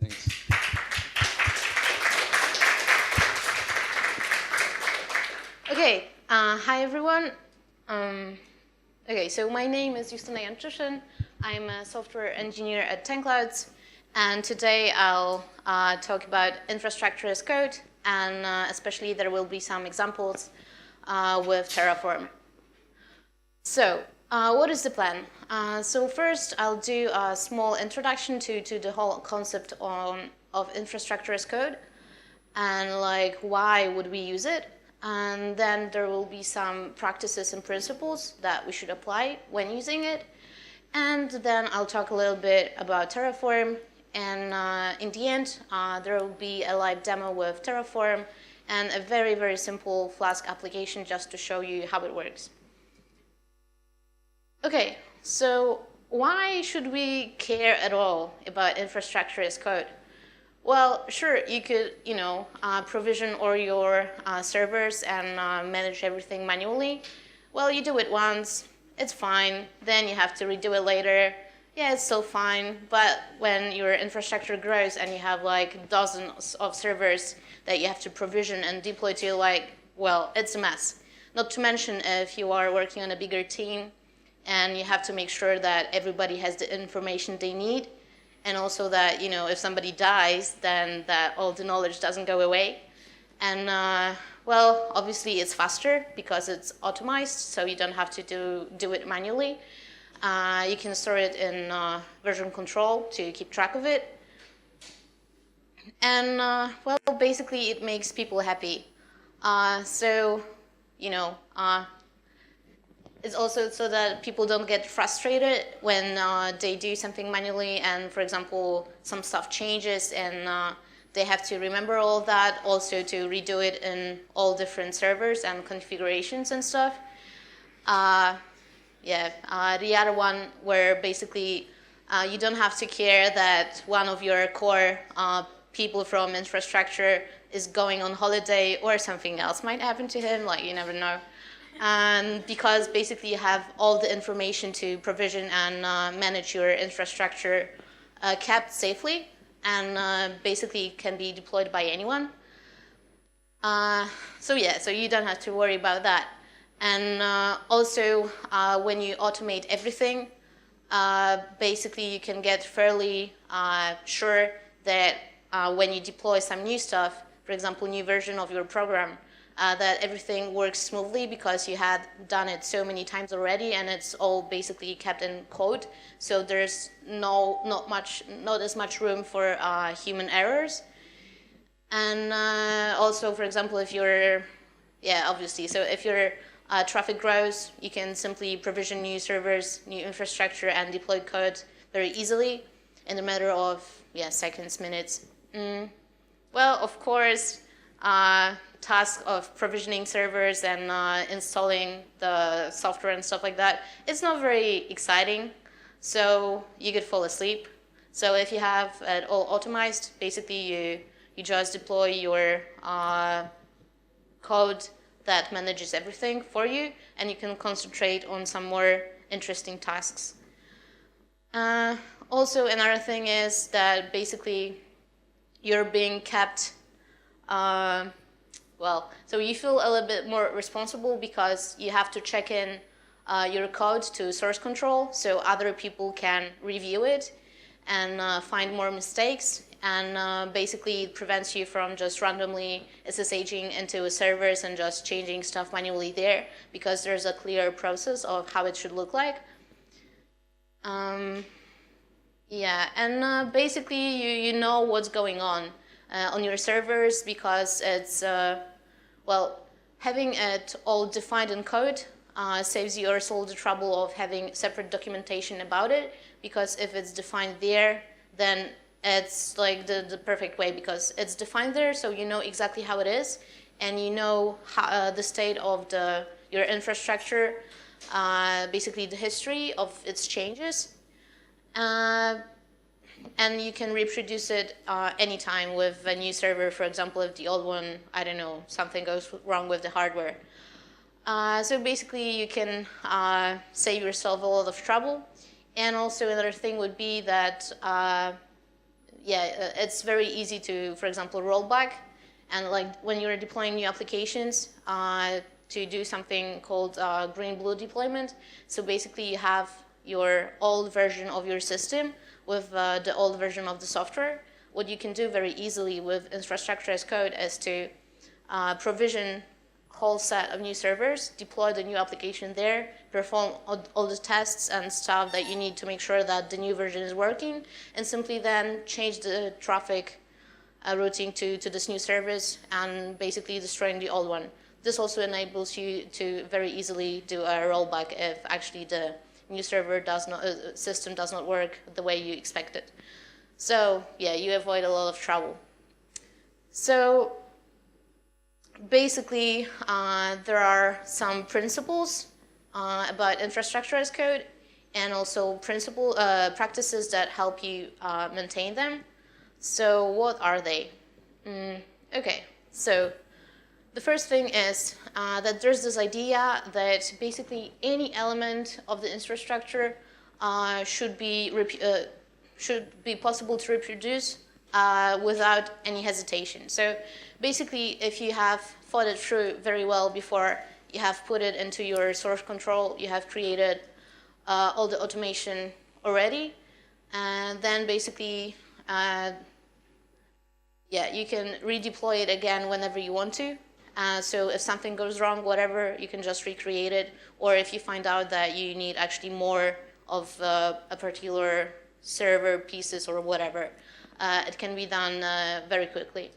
Thanks. Okay, hi everyone. Okay, so my name is J Janczyszyn. I'm a software engineer at 10Clouds, and today I'll talk about infrastructure as code, and especially there will be some examples with Terraform. So, what is the plan? So first, I'll do a small introduction to the whole concept of infrastructure as code, and like why would we use it? And then there will be some practices and principles that we should apply when using it. And then I'll talk a little bit about Terraform. And in the end, there will be a live demo with Terraform and a very, very simple Flask application just to show you how it works. Okay, so why should we care at all about infrastructure as code? Well, sure, you could, provision all your servers and manage everything manually. Well, you do it once, it's fine. Then you have to redo it later. Yeah, it's still fine. But when your infrastructure grows and you have like dozens of servers that you have to provision and deploy to, well, it's a mess. Not to mention if you are working on a bigger team and you have to make sure that everybody has the information they need. And also that, if somebody dies, then that all the knowledge doesn't go away. And, well, obviously it's faster because it's automized, so you don't have to do it manually. You can store it in version control to keep track of it. And, well, basically it makes people happy. It's also so that people don't get frustrated when they do something manually and, for example, some stuff changes and they have to remember all of that, also to redo it in all different servers and configurations and stuff. The other one where basically you don't have to care that one of your core people from infrastructure is going on holiday or something else might happen to him, like you never know. Because basically you have all the information to provision and manage your infrastructure kept safely and basically can be deployed by anyone. So you don't have to worry about that. And also when you automate everything, basically you can get fairly sure that when you deploy some new stuff, for example, new version of your program, that everything works smoothly because you had done it so many times already and it's all basically kept in code. So there's not as much room for human errors. And also, for example, if your traffic grows, you can simply provision new servers, new infrastructure, and deploy code very easily in a matter of seconds, minutes. Well, of course, task of provisioning servers and installing the software and stuff like that, it's not very exciting, so you could fall asleep. So if you have it all automized, basically you just deploy your code that manages everything for you, and you can concentrate on some more interesting tasks. Also, another thing is that basically you're being kept so you feel a little bit more responsible because you have to check in your code to source control so other people can review it and find more mistakes. And basically it prevents you from just randomly SSHing into servers and just changing stuff manually there because there's a clear process of how it should look like. Basically you know what's going on your servers because it's, having it all defined in code saves you also all the trouble of having separate documentation about it, because if it's defined there, then it's like the perfect way because it's defined there, so you know exactly how it is, and you know how, the state of your infrastructure, basically the history of its changes. And you can reproduce it anytime with a new server. For example, if the old one, I don't know, something goes wrong with the hardware. So basically you can save yourself a lot of trouble. And also another thing would be that it's very easy to, for example, roll back. And like when you're deploying new applications, to do something called green-blue deployment. So basically you have your old version of your system with the old version of the software. What you can do very easily with infrastructure as code is to provision whole set of new servers, deploy the new application there, perform all the tests and stuff that you need to make sure that the new version is working, and simply then change the traffic routing to this new service and basically destroying the old one. This also enables you to very easily do a rollback if actually the new server system does not work the way you expect it. So yeah, you avoid a lot of trouble. So basically, there are some principles about infrastructure as code, and also practices that help you maintain them. So what are they? Okay, so the first thing is that there's this idea that basically any element of the infrastructure should be possible to reproduce without any hesitation. So basically, if you have thought it through very well before you have put it into your source control, you have created all the automation already, and then basically, you can redeploy it again whenever you want to. So if something goes wrong, whatever, you can just recreate it. Or if you find out that you need actually more of a particular server pieces or whatever, it can be done very quickly.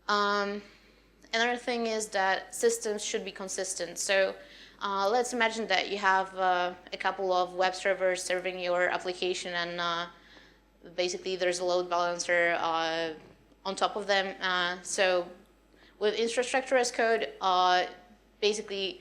Another thing is that systems should be consistent. So let's imagine that you have a couple of web servers serving your application, and basically there's a load balancer on top of them. So with infrastructure as code, basically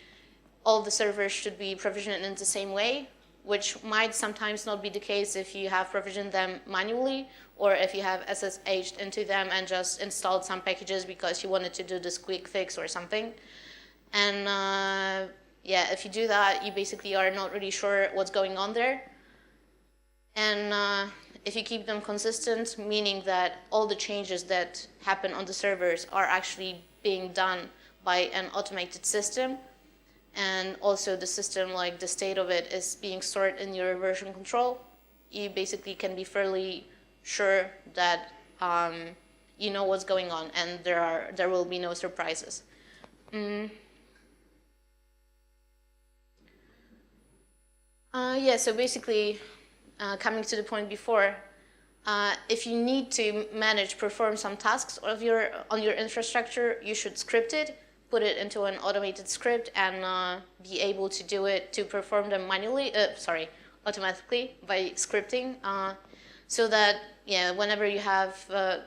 all the servers should be provisioned in the same way, which might sometimes not be the case if you have provisioned them manually, or if you have SSH'd into them and just installed some packages because you wanted to do this quick fix or something. And if you do that, you basically are not really sure what's going on there. And if you keep them consistent, meaning that all the changes that happen on the servers are actually being done by an automated system, and also the system, like the state of it, is being stored in your version control, you basically can be fairly sure that you know what's going on, and there will be no surprises. So basically, coming to the point before, if you need to perform some tasks on your infrastructure, you should script it, put it into an automated script, and be able to do it, to perform them automatically by scripting, so that whenever you have,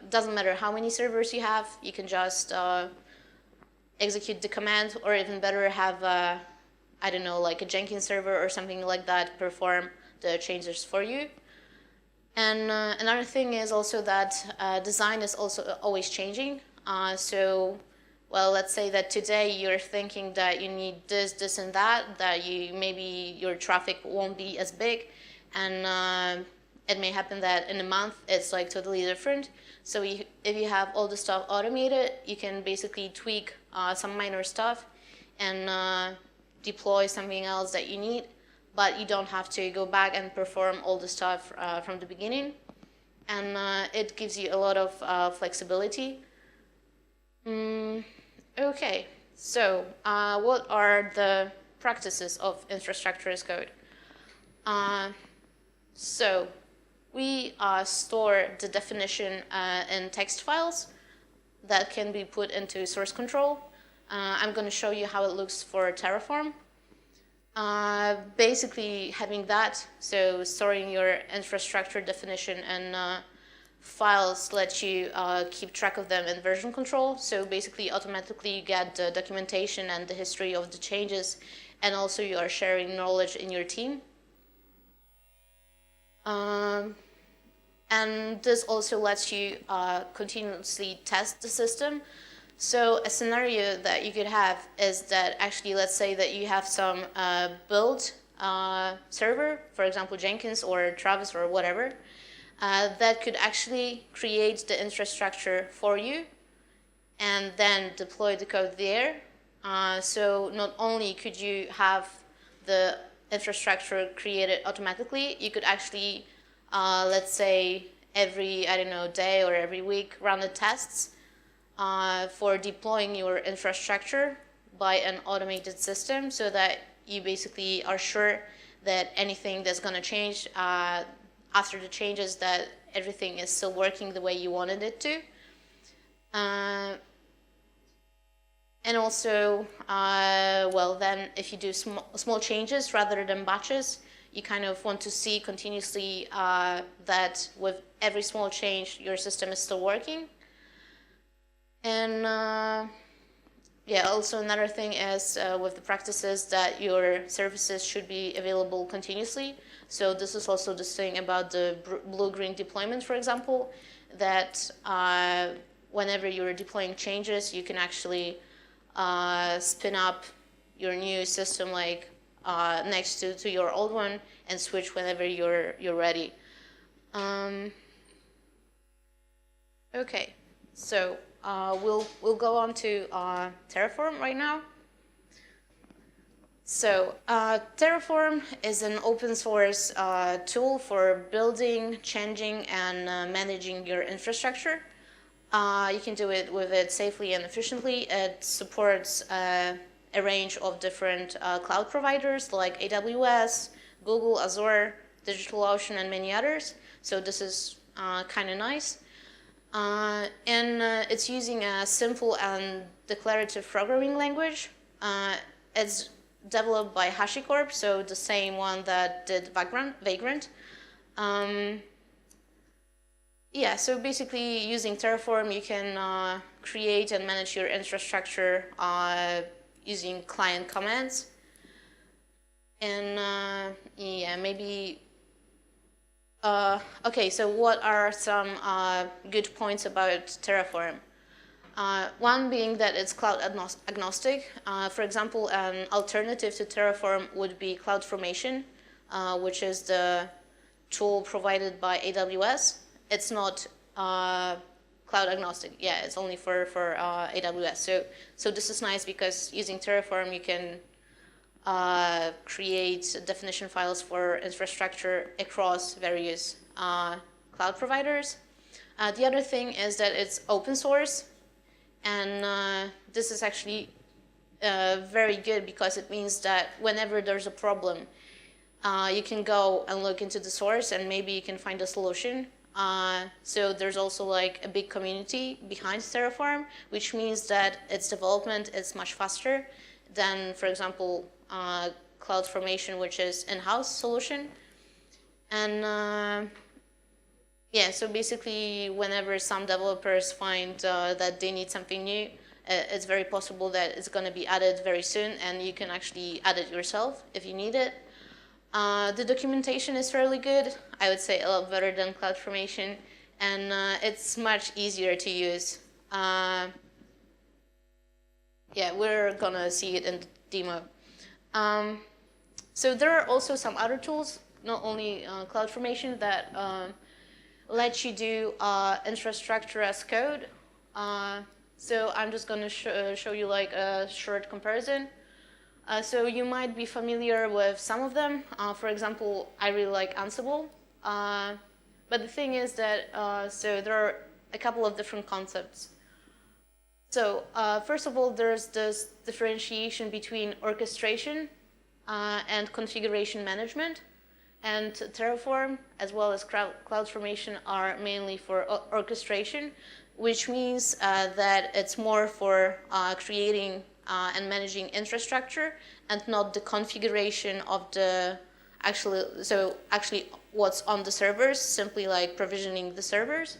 doesn't matter how many servers you have, you can just execute the command, or even better, have I don't know, like a Jenkins server or something like that perform the changes for you. And another thing is also that design is also always changing. Well, let's say that today you're thinking that you need this, and that maybe your traffic won't be as big, and it may happen that in a month it's like totally different. So if you have all the stuff automated, you can basically tweak some minor stuff and deploy something else that you need, but you don't have to go back and perform all the stuff from the beginning. And it gives you a lot of flexibility. Okay, so what are the practices of infrastructure as code? So we store the definition in text files that can be put into source control. I'm going to show you how it looks for Terraform. Basically having that, so storing your infrastructure definition and files lets you keep track of them in version control. So basically automatically you get the documentation and the history of the changes, and also you are sharing knowledge in your team. And this also lets you continuously test the system. So a scenario that you could have is that actually, let's say that you have some build server, for example, Jenkins or Travis or whatever, that could actually create the infrastructure for you and then deploy the code there. So not only could you have the infrastructure created automatically, you could actually, let's say, every, I don't know, day or every week run the tests for deploying your infrastructure by an automated system, so that you basically are sure that anything that's going to change after the changes, that everything is still working the way you wanted it to. And also, well, then if you do small changes rather than batches, you kind of want to see continuously that with every small change, your system is still working. And yeah, also another thing is with the practices that your services should be available continuously. So this is also this thing about the blue-green deployment, for example, that whenever you're deploying changes, you can actually spin up your new system like next to your old one and switch whenever you're ready. Okay, so we'll go on to Terraform right now. So Terraform is an open source tool for building, changing, and managing your infrastructure. You can do it with it safely and efficiently. It supports a range of different cloud providers like AWS, Google, Azure, DigitalOcean, and many others. So this is kind of nice. And it's using a simple and declarative programming language. It's developed by HashiCorp, so the same one that did Vagrant. Yeah, so basically using Terraform, you can create and manage your infrastructure using client commands. And yeah, maybe, okay, so what are some good points about Terraform? One being that it's cloud agnostic. For example, an alternative to Terraform would be CloudFormation, which is the tool provided by AWS. It's not cloud agnostic. Yeah, it's only for AWS. So this is nice because using Terraform, you can create definition files for infrastructure across various cloud providers. The other thing is that it's open source. And this is actually very good because it means that whenever there's a problem, you can go and look into the source and maybe you can find a solution. So there's also like a big community behind Terraform, which means that its development is much faster than, for example, CloudFormation, which is in-house solution. And yeah, so basically whenever some developers find that they need something new, it's very possible that it's going to be added very soon, and you can actually add it yourself if you need it. The documentation is fairly good. I would say a lot better than CloudFormation, and it's much easier to use. Yeah, we're going to see it in the demo. So there are also some other tools, not only CloudFormation, that let you do infrastructure as code. So I'm just going to show you like a short comparison. So you might be familiar with some of them. For example, I really like Ansible. But the thing is that so there are a couple of different concepts. So first of all, there's this differentiation between orchestration and configuration management. And Terraform, as well as CloudFormation, are mainly for orchestration, which means that it's more for creating and managing infrastructure and not the configuration of the actually what's on the servers, simply like provisioning the servers.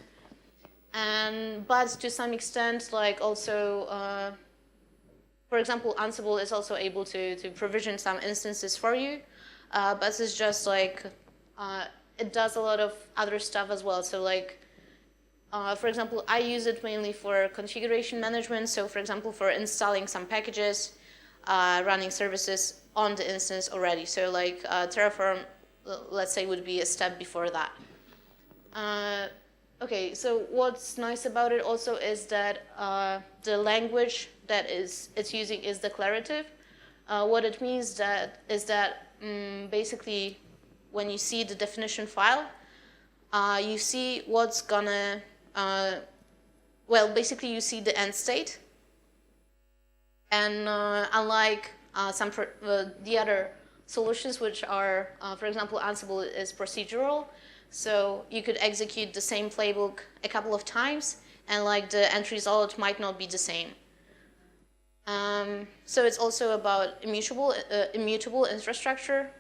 But to some extent, like also, for example, Ansible is also able to provision some instances for you. But it's just like, it does a lot of other stuff as well. So like, for example, I use it mainly for configuration management. So for example, for installing some packages, running services on the instance already. So like Terraform, let's say, would be a step before that. Okay, so what's nice about it also is that the language that it's using is declarative. What it means is that basically when you see the definition file, you see what's gonna, basically you see the end state. And unlike the other solutions, which are, for example, Ansible is procedural, so you could execute the same playbook a couple of times, and like the end result might not be the same. So it's also about immutable infrastructure.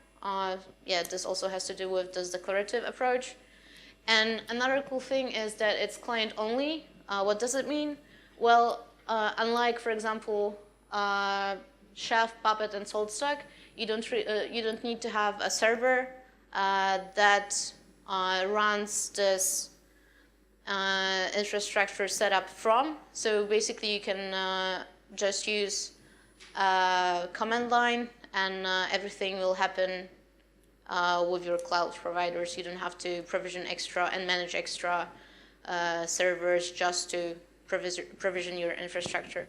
This also has to do with this declarative approach. And another cool thing is that it's client only. What does it mean? Well, unlike, for example, Chef, Puppet, and SaltStack, you don't need to have a server that runs this infrastructure setup from. So basically, you can just use command line, and everything will happen with your cloud providers. You don't have to provision extra and manage extra servers just to provision your infrastructure.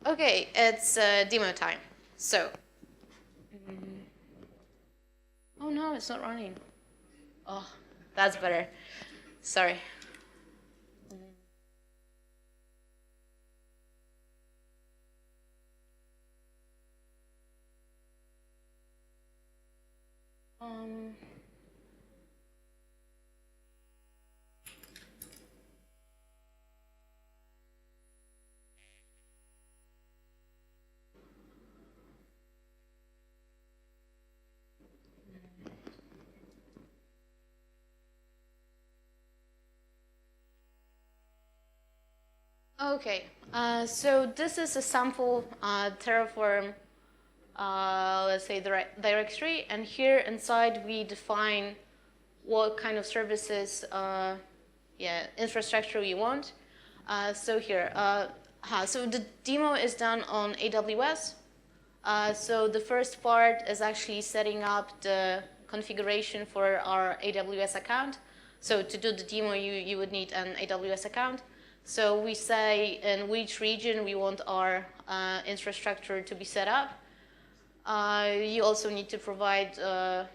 Okay, it's demo time. So, oh no, it's not running. Oh, that's better. Sorry. Okay, so this is a sample Terraform, let's say, directory, and here inside we define what kind of services, infrastructure we want. So here, so the demo is done on AWS. So the first part is actually setting up the configuration for our AWS account. So to do the demo, you would need an AWS account. So we say in which region we want our infrastructure to be set up. You also need to provide a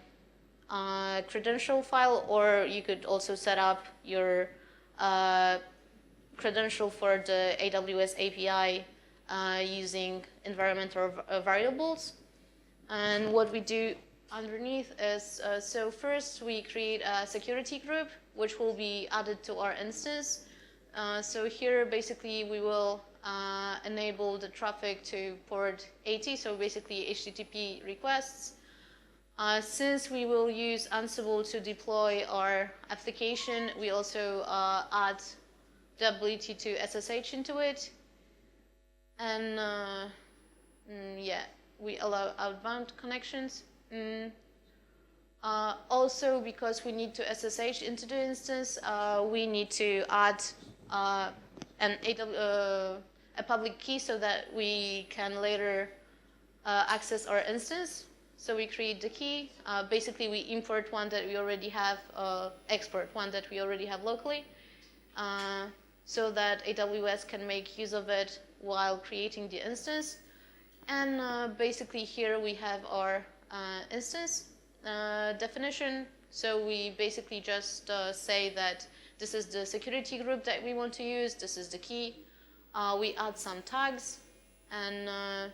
credential file, or you could also set up your credential for the AWS API using environmental variables. And what we do underneath is, so first we create a security group, which will be added to our instance. So here, basically, we will enable the traffic to port 80, so basically HTTP requests. Since we will use Ansible to deploy our application, we also add the ability to SSH into it. And we allow outbound connections. Also, because we need to SSH into the instance, we need to add a public key so that we can later access our instance. So we create the key. Basically, we import one that we already have, export one that we already have locally, so that AWS can make use of it while creating the instance. And basically, here we have our instance definition. So we basically just say that this is the security group that we want to use. This is the key. We add some tags, and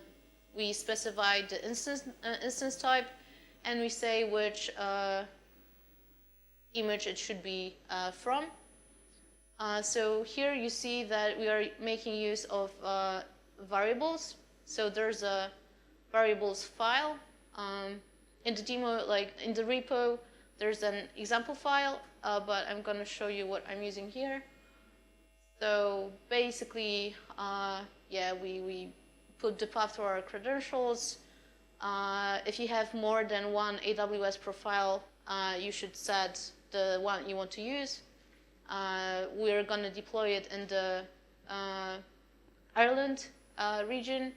we specify the instance type, and we say which image it should be from. So here you see that we are making use of variables. So there's a variables file. In the demo, like in the repo, there's an example file, but I'm going to show you what I'm using here. So basically, we put the path to our credentials. If you have more than one AWS profile, you should set the one you want to use. We're going to deploy it in the Ireland region.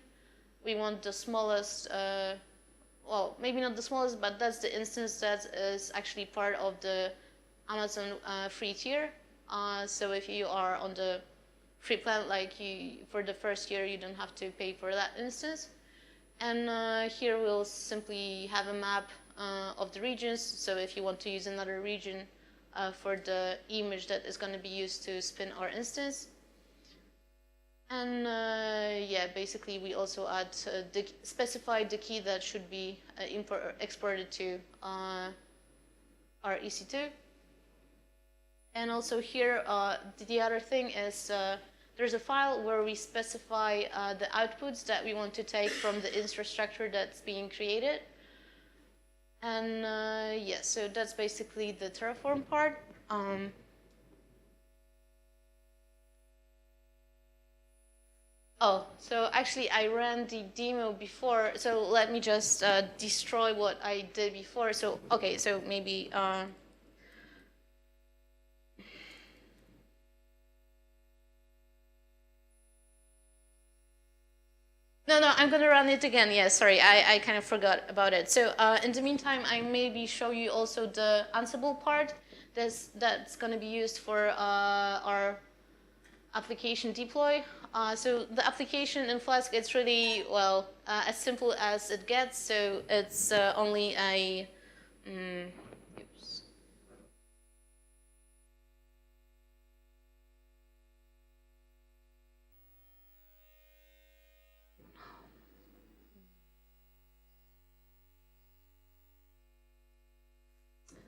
We want the smallest well, maybe not the smallest, but that's the instance that is actually part of the Amazon free tier. So if you are on the free plan, like for the first year, you don't have to pay for that instance. And here we'll simply have a map of the regions. So if you want to use another region for the image that is going to be used to spin our instance. And yeah, basically we also add specify the key that should be exported to our EC2. And also here, the other thing is there's a file where we specify the outputs that we want to take from the infrastructure that's being created. And yeah, so that's basically the Terraform part. Oh, so actually I ran the demo before, so let me just destroy what I did before. So, okay, so maybe... No, I'm going to run it again. Yeah, sorry, I kind of forgot about it. So in the meantime, I maybe show you also the Ansible part that's going to be used for our application deploy. So the application in Flask, it's really, well, as simple as it gets. So it's only a... oops.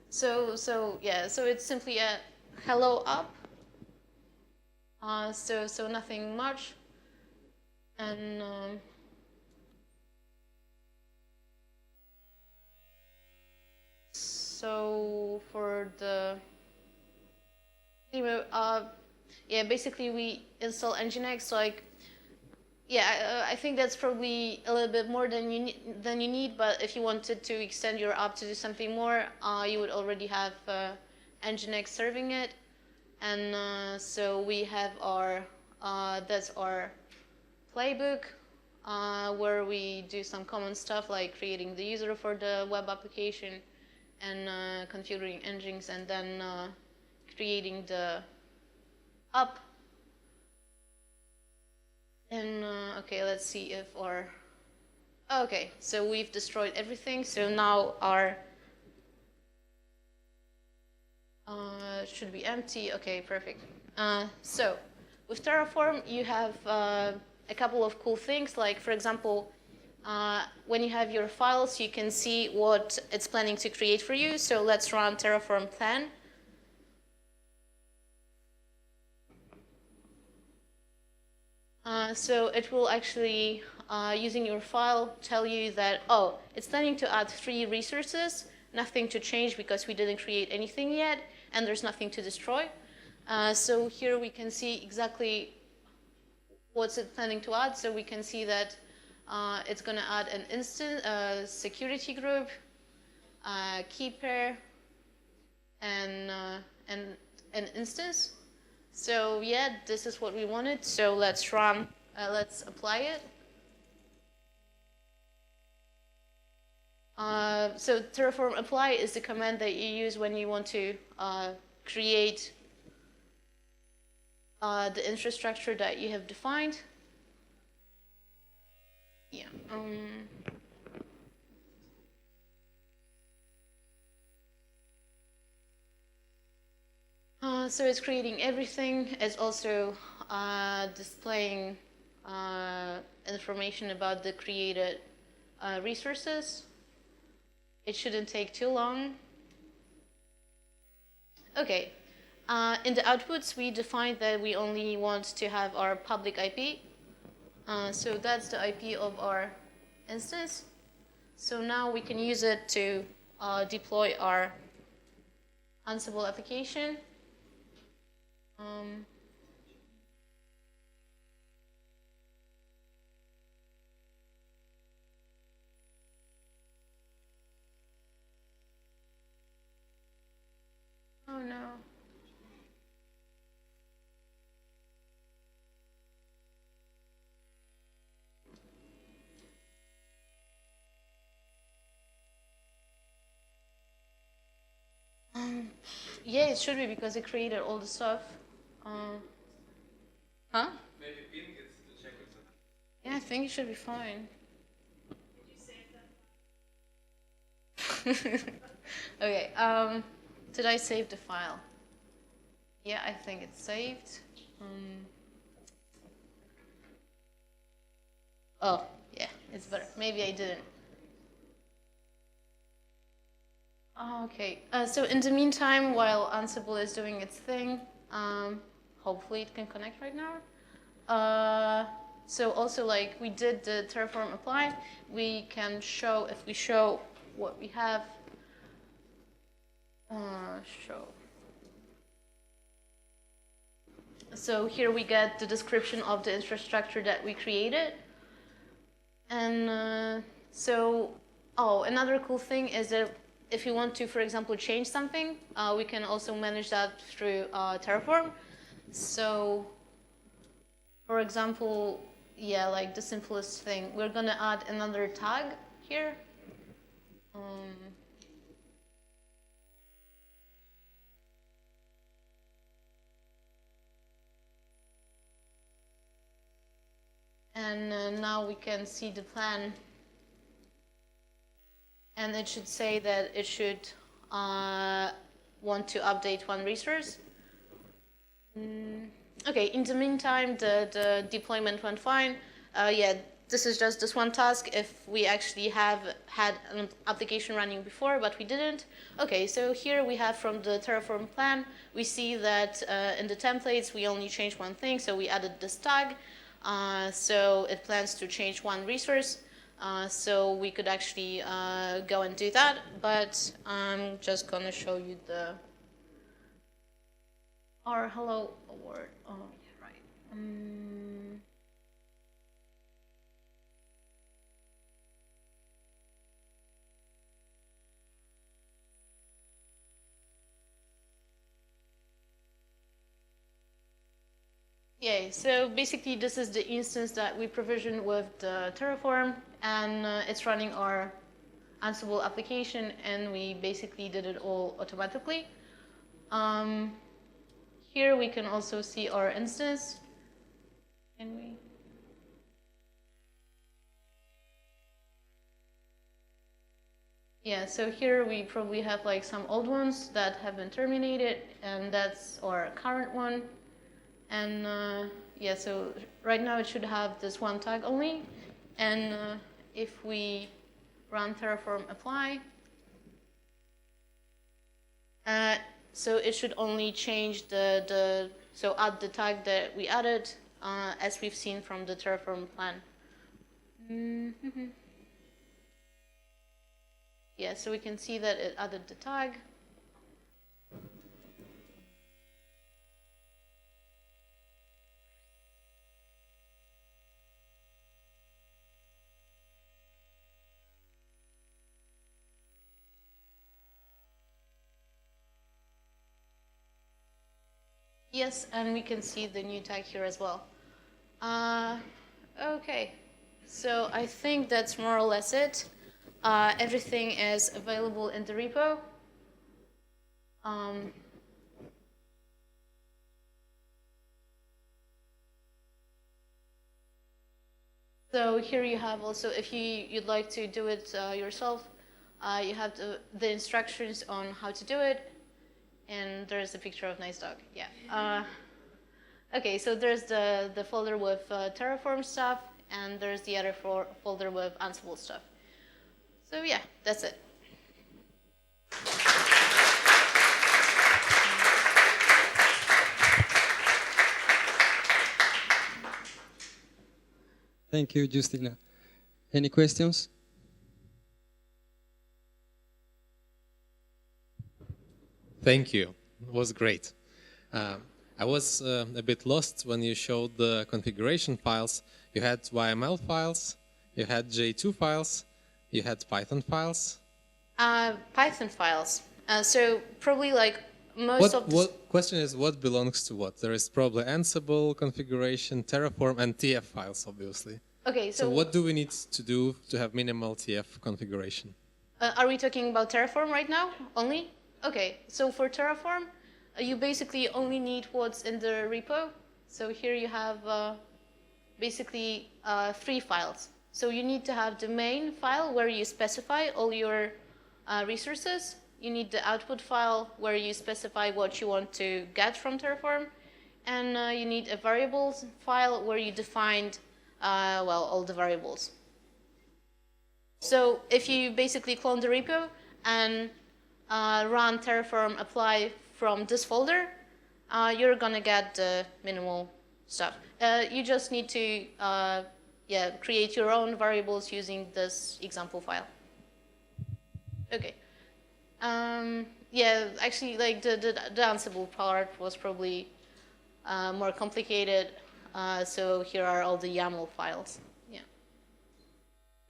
So yeah, so it's simply a hello app. So nothing much, and so for the demo, yeah, basically we install Nginx. Like, yeah, I think that's probably a little bit more than you need. But if you wanted to extend your app to do something more, you would already have Nginx serving it. And so we have our, that's our playbook, where we do some common stuff like creating the user for the web application and configuring Nginx, and then creating the app. And okay, let's see if our, okay, so we've destroyed everything. So now our should be empty. Okay, perfect. So with Terraform, you have a couple of cool things. Like, for example, when you have your files, you can see what it's planning to create for you. So let's run Terraform plan. So it will actually, using your file, tell you that, oh, it's planning to add 3 resources, nothing to change because we didn't create anything yet, and there's nothing to destroy. So here we can see exactly what's it planning to add. So we can see that it's going to add an instance, security group, key pair, and an instance. So yeah, this is what we wanted. So let's run, let's apply it. So Terraform apply is the command that you use when you want to create the infrastructure that you have defined. Yeah. So it's creating everything. It's also displaying information about the created resources. It shouldn't take too long. Okay. In the outputs, we defined that we only want to have our public IP. So that's the IP of our instance. So now we can use it to deploy our Ansible application. Oh no. Yeah, it should be because it created all the stuff. Huh? Maybe ping it to check it. Yeah, I think it should be fine. Did you save that? Okay, did I save the file? Yeah, I think it's saved. Oh, yeah, it's better. Maybe I didn't. Okay, so in the meantime, while Ansible is doing its thing, hopefully it can connect right now. So also, like, we did the Terraform apply, we can show, if we show what we have, show. So here we get the description of the infrastructure that we created. And another cool thing is that if you want to, for example, change something, we can also manage that through Terraform. So, for example, yeah, like the simplest thing, we're gonna add another tag here. And now we can see the plan. And it should say that it should want to update one resource. Okay, in the meantime, the deployment went fine. Yeah, this is just this one task if we actually have had an application running before, but we didn't. Okay, so here we have from the Terraform plan, we see that in the templates, we only changed one thing, so we added this tag. So it plans to change one resource. So we could actually go and do that, but I'm just gonna show you the our hello award. Oh, yeah, right. Yeah, so basically this is the instance that we provisioned with the Terraform, and it's running our Ansible application, and we basically did it all automatically. Here we can also see our instance. Can we? Yeah, so here we probably have like some old ones that have been terminated, and that's our current one. And yeah, so right now it should have this one tag only. And if we run Terraform apply, so it should only change so add the tag that we added as we've seen from the Terraform plan. Yeah, so we can see that it added the tag. Yes, and we can see the new tag here as well. Okay, so I think that's more or less it. Everything is available in the repo. So here you have also, if you'd like to do it yourself, you have the instructions on how to do it. And there's a picture of nice dog. Yeah. Okay, so there's the folder with Terraform stuff, and there's the other folder with Ansible stuff. So yeah, that's it. Thank you, Justina. Any questions? Thank you. It was great. I was a bit lost when you showed the configuration files. You had YML files, you had J2 files, you had Python files. Python files. So probably like most of the... What question is what belongs to what? There is probably Ansible configuration, Terraform, and TF files, obviously. Okay, So what do we need to do to have minimal TF configuration? Are we talking about Terraform right now only? Okay, so for Terraform, you basically only need what's in the repo. So here you have basically 3 files. So you need to have the main file where you specify all your resources. You need the output file where you specify what you want to get from Terraform. And you need a variables file where you defined, well, all the variables. So if you basically clone the repo and run Terraform apply from this folder, you're going to get the minimal stuff. You just need to create your own variables using this example file. Okay. Yeah, actually, like the Ansible part was probably more complicated. So here are all the YAML files. Yeah.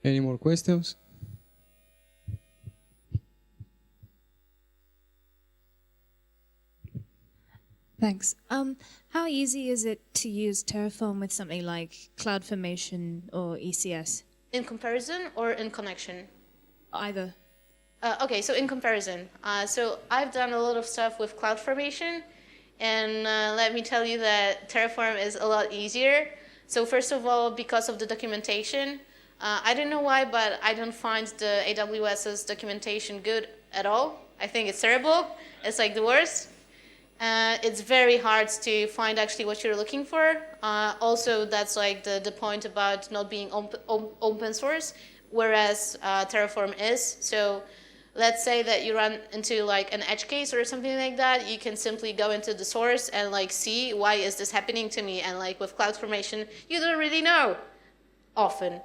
Any more questions? Thanks. How easy is it to use Terraform with something like CloudFormation or ECS? In comparison or in connection? Either. Okay, so in comparison. So I've done a lot of stuff with CloudFormation, and let me tell you that Terraform is a lot easier. So first of all, because of the documentation, I don't know why, but I don't find the AWS's documentation good at all. I think it's terrible. It's like the worst. It's very hard to find actually what you're looking for. Also, that's like the point about not being open source, whereas Terraform is. So let's say that you run into like an edge case or something like that, you can simply go into the source and like see why is this happening to me. And like with CloudFormation, you don't really know often.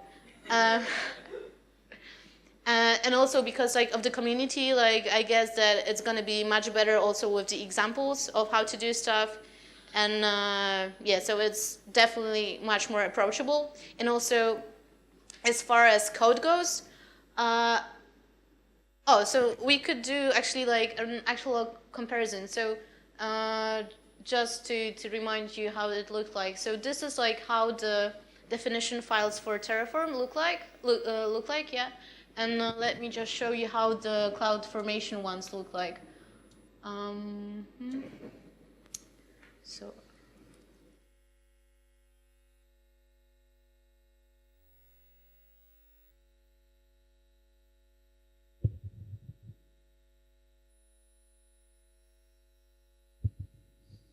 And also because like of the community, like I guess that it's gonna be much better also with the examples of how to do stuff. And yeah, so it's definitely much more approachable. And also, as far as code goes, so we could do actually like an actual comparison. So just to remind you how it looked like. So this is like how the definition files for Terraform look like, yeah. And let me just show you how the CloudFormation ones look like. So.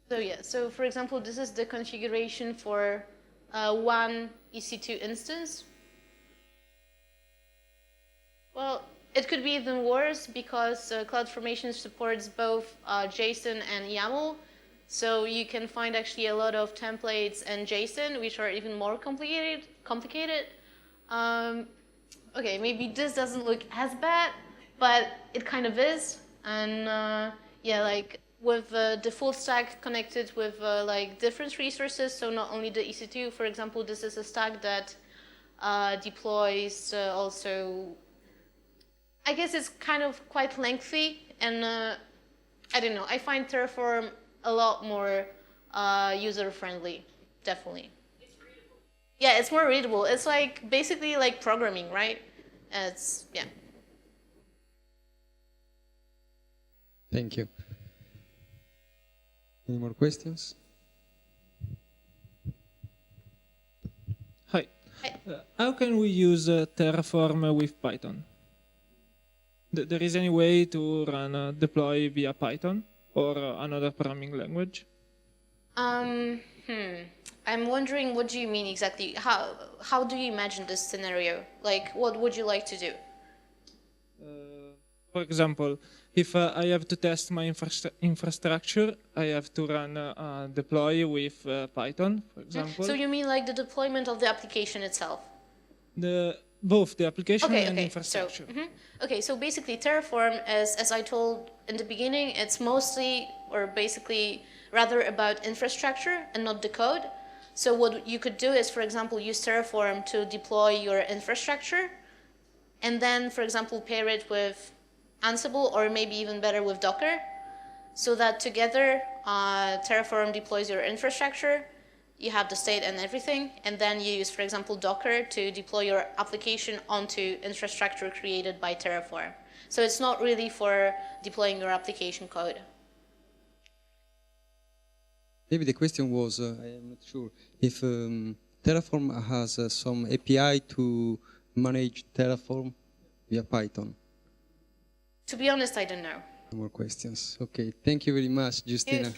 So yeah, so for example, this is the configuration for one EC2 instance. Well, it could be even worse because CloudFormation supports both JSON and YAML. So you can find actually a lot of templates and JSON, which are even more complicated. Okay, maybe this doesn't look as bad, but it kind of is. And yeah, like with the full stack connected with like different resources. So not only the EC2, for example, this is a stack that deploys also. I guess it's kind of quite lengthy, and I don't know. I find Terraform a lot more user-friendly, definitely. It's readable. Yeah, it's more readable. It's like basically like programming, right? It's yeah. Thank you. Any more questions? Hi. Hi. How can we use Terraform with Python? There is any way to run a deploy via Python or another programming language? I'm wondering, what do you mean exactly? How do you imagine this scenario? Like, what would you like to do? For example, if I have to test my infrastructure, I have to run a deploy with Python, for example. So you mean like the deployment of the application itself? Both the application and Okay. infrastructure. Okay, so basically Terraform, as I told in the beginning, it's mostly or basically rather about infrastructure and not the code. So what you could do is, for example, use Terraform to deploy your infrastructure, and then, for example, pair it with Ansible or maybe even better with Docker, so that together Terraform deploys your infrastructure. You have the state and everything, and then you use, for example, Docker to deploy your application onto infrastructure created by Terraform. So it's not really for deploying your application code. Maybe the question was, I am not sure, if Terraform has some API to manage Terraform via Python. To be honest, I don't know. No more questions. Okay, thank you very much, Justina. Good.